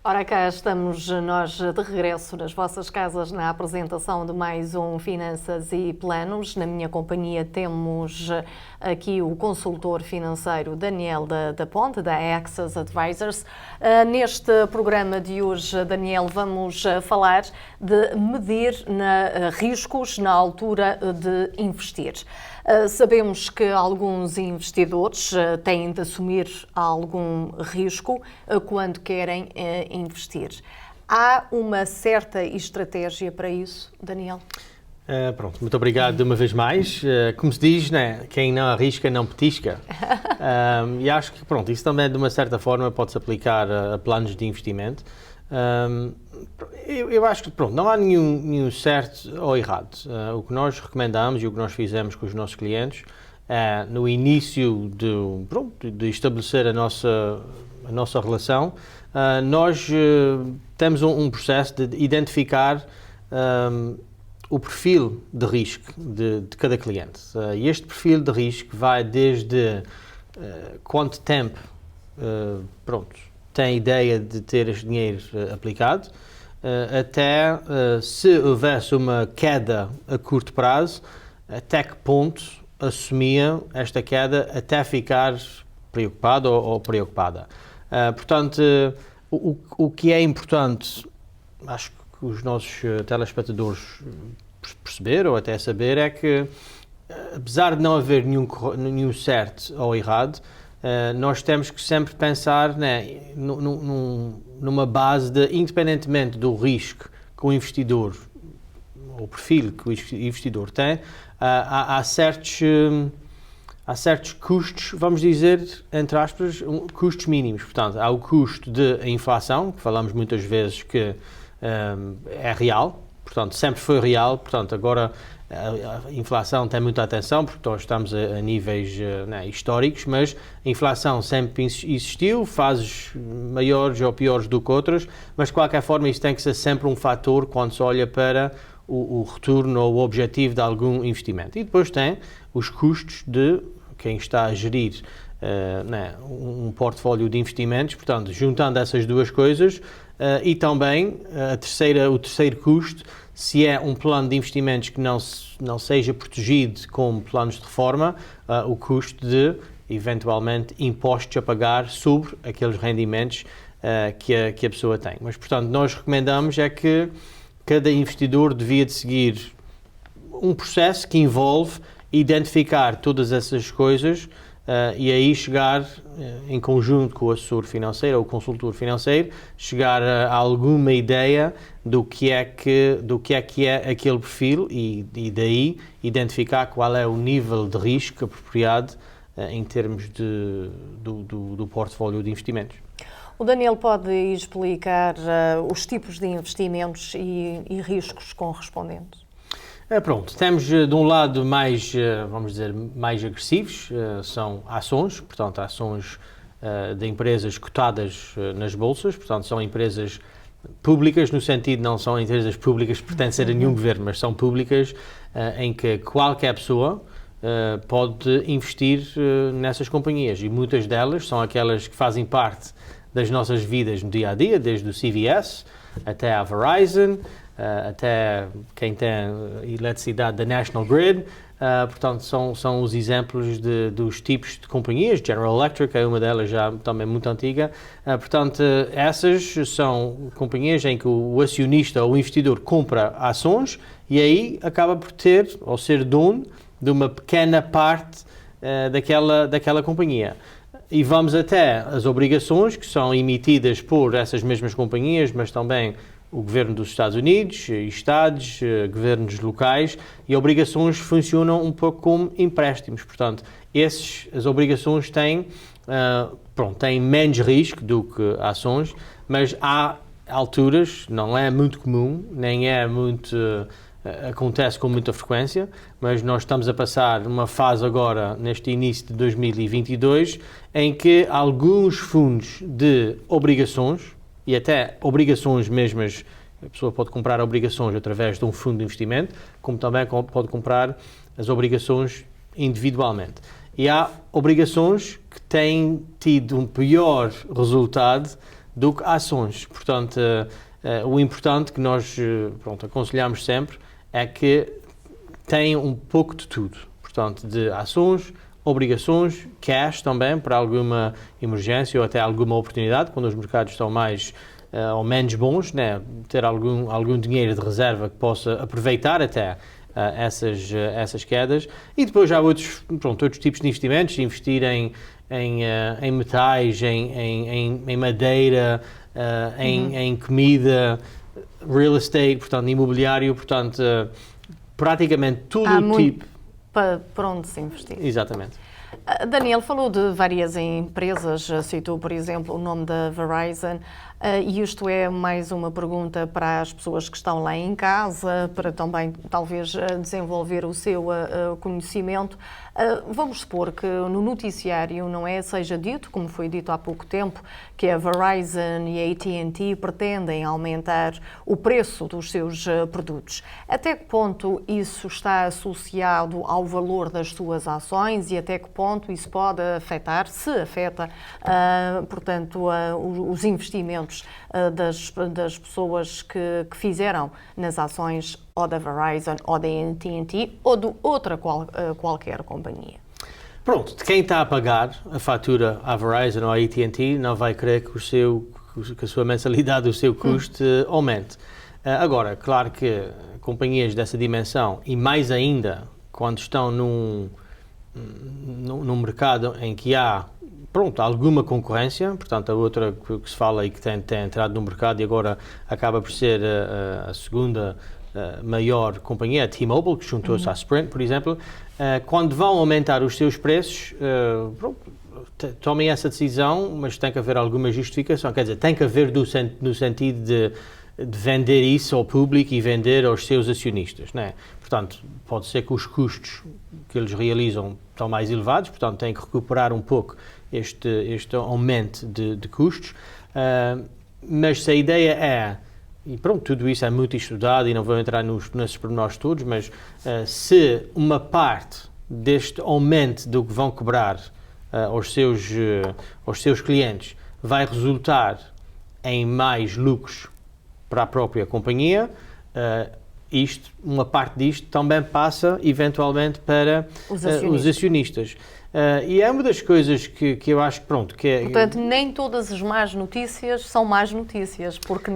Ora, cá estamos nós de regresso nas vossas casas na apresentação de mais um Finanças e Planos. Na minha companhia temos aqui o consultor financeiro Daniel da Ponte, da Access Advisors. Neste programa de hoje, Daniel, vamos falar de medir riscos na altura de investir. Sabemos que alguns investidores têm de assumir algum risco quando querem investir. Há uma certa estratégia para isso, Daniel? Pronto, muito obrigado de uma vez mais. Como se diz, né, quem não arrisca não petisca. E acho que pronto, isso também de uma certa forma pode-se aplicar a planos de investimento. Eu acho que pronto, não há nenhum certo ou errado. O que nós recomendamos e o que nós fizemos com os nossos clientes é, no início de estabelecer a nossa relação, nós temos um processo de identificar o perfil de risco de cada cliente. E este perfil de risco vai desde quanto tempo tem ideia de ter este dinheiro aplicado, até se houvesse uma queda a curto prazo, até que ponto assumia esta queda até ficar preocupado ou preocupada. Portanto, o que é importante, acho que os nossos telespectadores perceberam ou até saber, é que apesar de não haver nenhum certo ou errado, nós temos que sempre pensar, né, numa base de, independentemente do risco que o investidor, o perfil que o investidor tem, há certos custos, vamos dizer, entre aspas, custos mínimos. Portanto, há o custo de inflação, que falamos muitas vezes que é real, portanto, sempre foi real, portanto, agora a inflação tem muita atenção porque nós estamos a níveis históricos, mas a inflação sempre existiu, fases maiores ou piores do que outras, mas de qualquer forma isso tem que ser sempre um fator quando se olha para o retorno ou o objetivo de algum investimento. E depois tem os custos de quem está a gerir um portfólio de investimentos, portanto, juntando essas duas coisas, e também o terceiro custo, se é um plano de investimentos que não seja protegido como planos de reforma, o custo de, eventualmente, impostos a pagar sobre aqueles rendimentos que a pessoa tem. Mas, portanto, nós recomendamos é que cada investidor devia de seguir um processo que envolve identificar todas essas coisas e aí chegar, em conjunto com o assessor financeiro ou o consultor financeiro, chegar a alguma ideia do que é aquele perfil e daí identificar qual é o nível de risco apropriado em termos do portfólio de investimentos. O Daniel pode explicar os tipos de investimentos e riscos correspondentes? Pronto, temos de um lado mais, vamos dizer, mais agressivos, são ações, portanto, ações de empresas cotadas nas bolsas, portanto, são empresas públicas, no sentido, não são empresas públicas que pertencem a nenhum governo, mas são públicas em que qualquer pessoa pode investir nessas companhias, e muitas delas são aquelas que fazem parte das nossas vidas no dia-a-dia, desde o CVS até a Verizon, até quem tem eletricidade da National Grid, portanto são os exemplos dos tipos de companhias. General Electric é uma delas já também muito antiga, portanto essas são companhias em que o acionista ou o investidor compra ações e aí acaba por ter ou ser dono de uma pequena parte daquela companhia. E vamos até as obrigações que são emitidas por essas mesmas companhias, mas também o governo dos Estados Unidos, estados, governos locais, e obrigações funcionam um pouco como empréstimos. Portanto, as obrigações têm menos risco do que ações, mas há alturas, não é muito comum, nem é muito... acontece com muita frequência, mas nós estamos a passar uma fase agora, neste início de 2022, em que alguns fundos de obrigações, e até obrigações mesmas, a pessoa pode comprar obrigações através de um fundo de investimento, como também pode comprar as obrigações individualmente. E há obrigações que têm tido um pior resultado do que ações. Portanto, o importante que nós aconselhamos sempre é que tenham um pouco de tudo. Portanto, de ações, obrigações, cash também, para alguma emergência ou até alguma oportunidade, quando os mercados estão mais ou menos bons, né? Ter algum dinheiro de reserva que possa aproveitar até essas quedas. E depois há outros tipos de investimentos, investir em metais, em madeira, em comida, real estate, portanto, imobiliário, portanto, praticamente tudo Há o muito tipo. para onde se investir. Exatamente. Daniel falou de várias empresas, citou, por exemplo, o nome da Verizon, e isto é mais uma pergunta para as pessoas que estão lá em casa, para também, talvez, desenvolver o seu conhecimento. Vamos supor que no noticiário, não é, seja dito, como foi dito há pouco tempo, que a Verizon e a AT&T pretendem aumentar o preço dos seus produtos. Até que ponto isso está associado ao valor das suas ações e até que ponto isso pode afetar, se afeta, portanto, os investimentos das pessoas que fizeram nas ações ou da Verizon, ou da AT&T, ou de outra qualquer companhia. Pronto, de quem está a pagar a fatura à Verizon ou à AT&T não vai querer que a sua mensalidade, o seu custo aumente. Agora, claro que companhias dessa dimensão, e mais ainda quando estão num mercado em que há alguma concorrência, portanto, a outra que se fala e que tem entrado no mercado e agora acaba por ser a segunda maior companhia, a T-Mobile, que juntou-se à Sprint, por exemplo, quando vão aumentar os seus preços, tomem essa decisão, mas tem que haver alguma justificação, quer dizer, tem que haver no sentido de vender isso ao público e vender aos seus acionistas, não é? Portanto, pode ser que os custos que eles realizam estão mais elevados, portanto, têm que recuperar um pouco este aumento de custos, mas se a ideia é, e pronto, tudo isso é muito estudado e não vou entrar nesses pormenores todos, mas se uma parte deste aumento do que vão cobrar aos seus clientes vai resultar em mais lucros para a própria companhia, uma parte disto também passa eventualmente para os acionistas. E é uma das coisas que eu acho que é... Portanto, nem todas as más notícias são más notícias, porque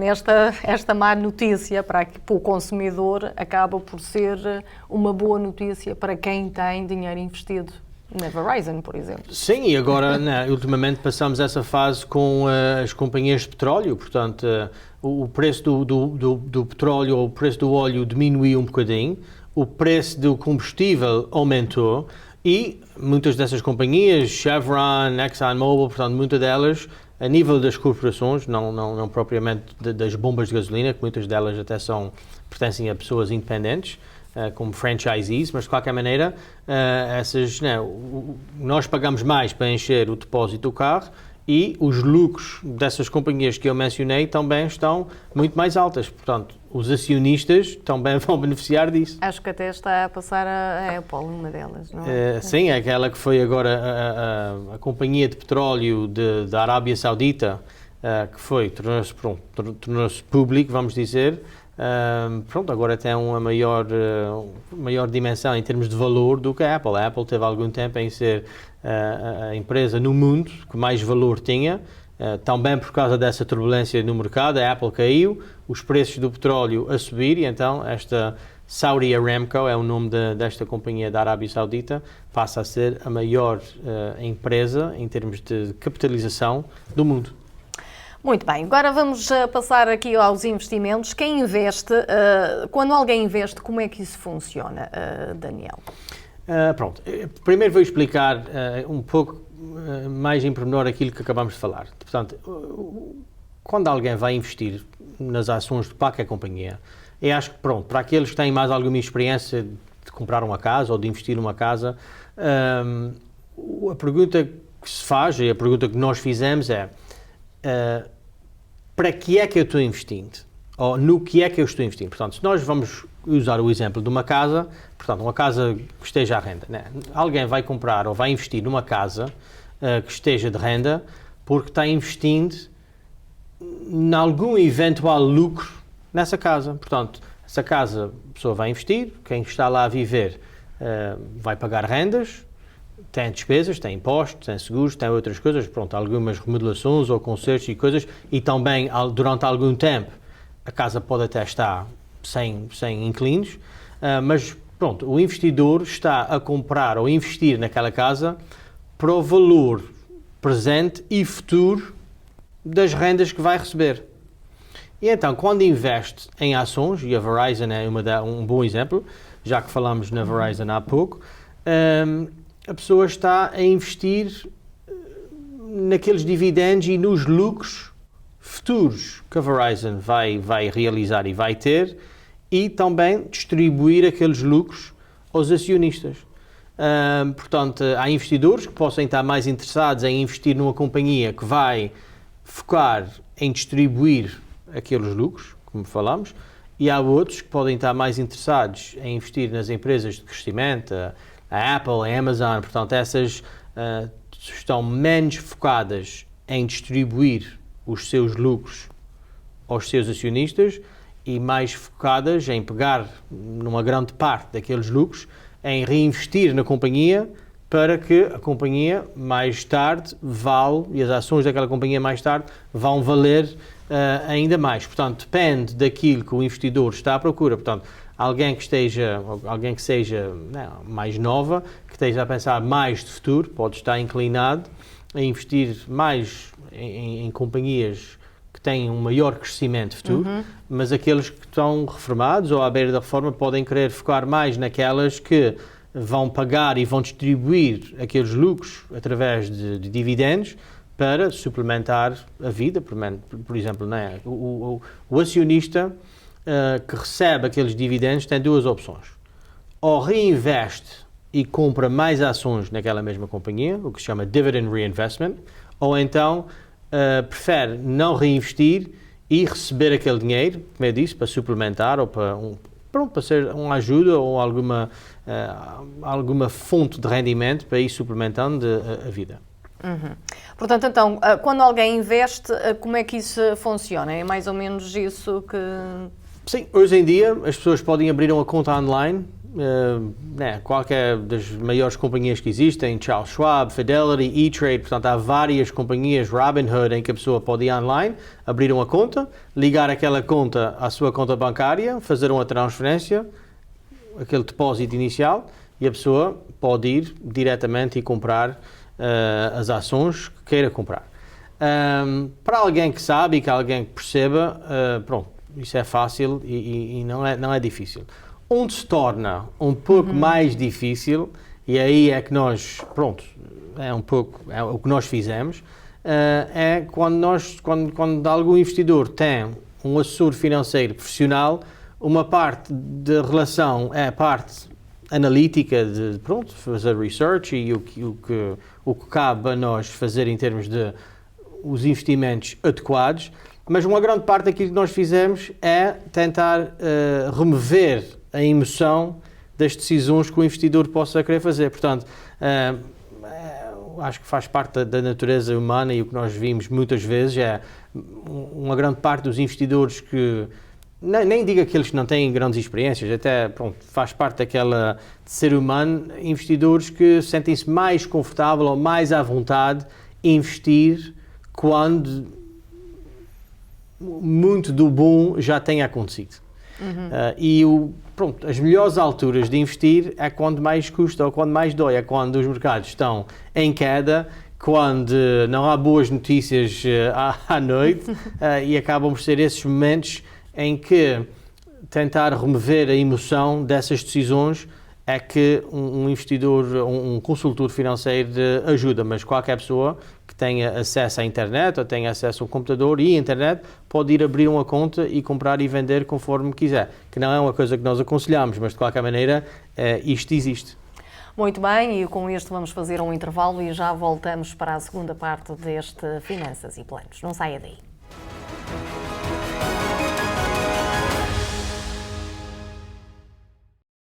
esta má notícia para o consumidor acaba por ser uma boa notícia para quem tem dinheiro investido na Verizon, por exemplo. Sim, e agora, ultimamente, passamos essa fase com as companhias de petróleo, portanto, o preço do petróleo ou o preço do óleo diminuiu um bocadinho, o preço do combustível aumentou e muitas dessas companhias, Chevron, ExxonMobil, portanto, muitas delas, a nível das corporações, não propriamente das bombas de gasolina, que muitas delas até pertencem a pessoas independentes, como franchisees, mas de qualquer maneira, nós pagamos mais para encher o depósito do carro e os lucros dessas companhias que eu mencionei também estão muito mais altas. Portanto, os acionistas também vão beneficiar disso. Acho que até está a passar a Apple, uma delas, não é? Sim, é aquela que foi agora a companhia de petróleo da Arábia Saudita, que tornou-se público, vamos dizer. Agora tem uma maior dimensão em termos de valor do que a Apple. A Apple teve algum tempo em ser a empresa no mundo que mais valor tinha, também por causa dessa turbulência no mercado. A Apple caiu, os preços do petróleo a subir e então esta Saudi Aramco, é o nome desta companhia da Arábia Saudita, passa a ser a maior empresa em termos de capitalização do mundo. Muito bem, agora vamos passar aqui aos investimentos. Quem investe, quando alguém investe, como é que isso funciona, Daniel? Primeiro vou explicar um pouco mais em pormenor aquilo que acabamos de falar. Portanto, quando alguém vai investir nas ações de qualquer companhia, eu acho que, para aqueles que têm mais alguma experiência de comprar uma casa ou de investir numa casa, a pergunta que se faz, e a pergunta que nós fizemos é: para que é que eu estou investindo? Ou no que é que eu estou investindo? Portanto, se nós vamos usar o exemplo de uma casa, portanto, uma casa que esteja à renda, né? Alguém vai comprar ou vai investir numa casa que esteja de renda porque está investindo em algum eventual lucro nessa casa. Portanto, essa casa a pessoa vai investir, quem está lá a viver vai pagar rendas, tem despesas, tem impostos, tem seguros, tem outras coisas, pronto, algumas remodelações ou consertos e coisas, e também durante algum tempo a casa pode até estar sem inquilinos, mas pronto, o investidor está a comprar ou investir naquela casa para o valor presente e futuro das rendas que vai receber. E então, quando investe em ações, e a Verizon é um bom exemplo, já que falamos na Verizon há pouco, a pessoa está a investir naqueles dividendos e nos lucros futuros que a Verizon vai realizar e vai ter, e também distribuir aqueles lucros aos acionistas. Portanto, há investidores que possam estar mais interessados em investir numa companhia que vai focar em distribuir aqueles lucros, como falamos, e há outros que podem estar mais interessados em investir nas empresas de crescimento, a Apple, a Amazon, portanto, essas estão menos focadas em distribuir os seus lucros aos seus acionistas e mais focadas em pegar numa grande parte daqueles lucros, em reinvestir na companhia para que a companhia mais tarde e as ações daquela companhia mais tarde vão valer ainda mais. Portanto, depende daquilo que o investidor está à procura. Portanto, alguém que seja mais nova, que esteja a pensar mais de futuro, pode estar inclinado a investir mais em companhias que têm um maior crescimento futuro, mas aqueles que estão reformados ou à beira da reforma podem querer focar mais naquelas que vão pagar e vão distribuir aqueles lucros através de dividendos para suplementar a vida. Por exemplo, o acionista que recebe aqueles dividendos tem duas opções. Ou reinveste e compra mais ações naquela mesma companhia, o que se chama dividend reinvestment, ou então prefere não reinvestir e receber aquele dinheiro, como eu disse, para suplementar ou para ser uma ajuda ou alguma fonte de rendimento para ir suplementando a vida. Portanto, então, quando alguém investe, como é que isso funciona? É mais ou menos isso que... Sim, hoje em dia as pessoas podem abrir uma conta online, qualquer das maiores companhias que existem, Charles Schwab, Fidelity, E-Trade, portanto há várias companhias, Robinhood, em que a pessoa pode ir online, abrir uma conta, ligar aquela conta à sua conta bancária, fazer uma transferência, aquele depósito inicial, e a pessoa pode ir diretamente e comprar as ações que queira comprar. Para alguém que sabe e que alguém que perceba, isso é fácil e não é difícil. Onde se torna um pouco mais difícil, e aí é que nós, é o que nós fizemos, é quando algum investidor tem um assessor financeiro profissional, uma parte da relação é a parte analítica de fazer research e o que cabe a nós fazer em termos de os investimentos adequados, mas uma grande parte daquilo que nós fizemos é tentar remover a emoção das decisões que o investidor possa querer fazer. Portanto, acho que faz parte da natureza humana, e o que nós vimos muitas vezes é uma grande parte dos investidores que, nem digo aqueles que não têm grandes experiências, até faz parte daquela de ser humano, investidores que sentem-se mais confortável ou mais à vontade em investir quando muito do bom já tenha acontecido. As melhores alturas de investir é quando mais custa ou quando mais dói, é quando os mercados estão em queda, quando não há boas notícias à noite, e acabam por ser esses momentos em que tentar remover a emoção dessas decisões é que um investidor, um consultor financeiro ajuda, mas qualquer pessoa que tenha acesso à internet ou tenha acesso ao computador e à internet pode ir abrir uma conta e comprar e vender conforme quiser, que não é uma coisa que nós aconselhamos, mas de qualquer maneira isto existe. Muito bem, e com isto vamos fazer um intervalo e já voltamos para a segunda parte deste Finanças e Planos. Não saia daí.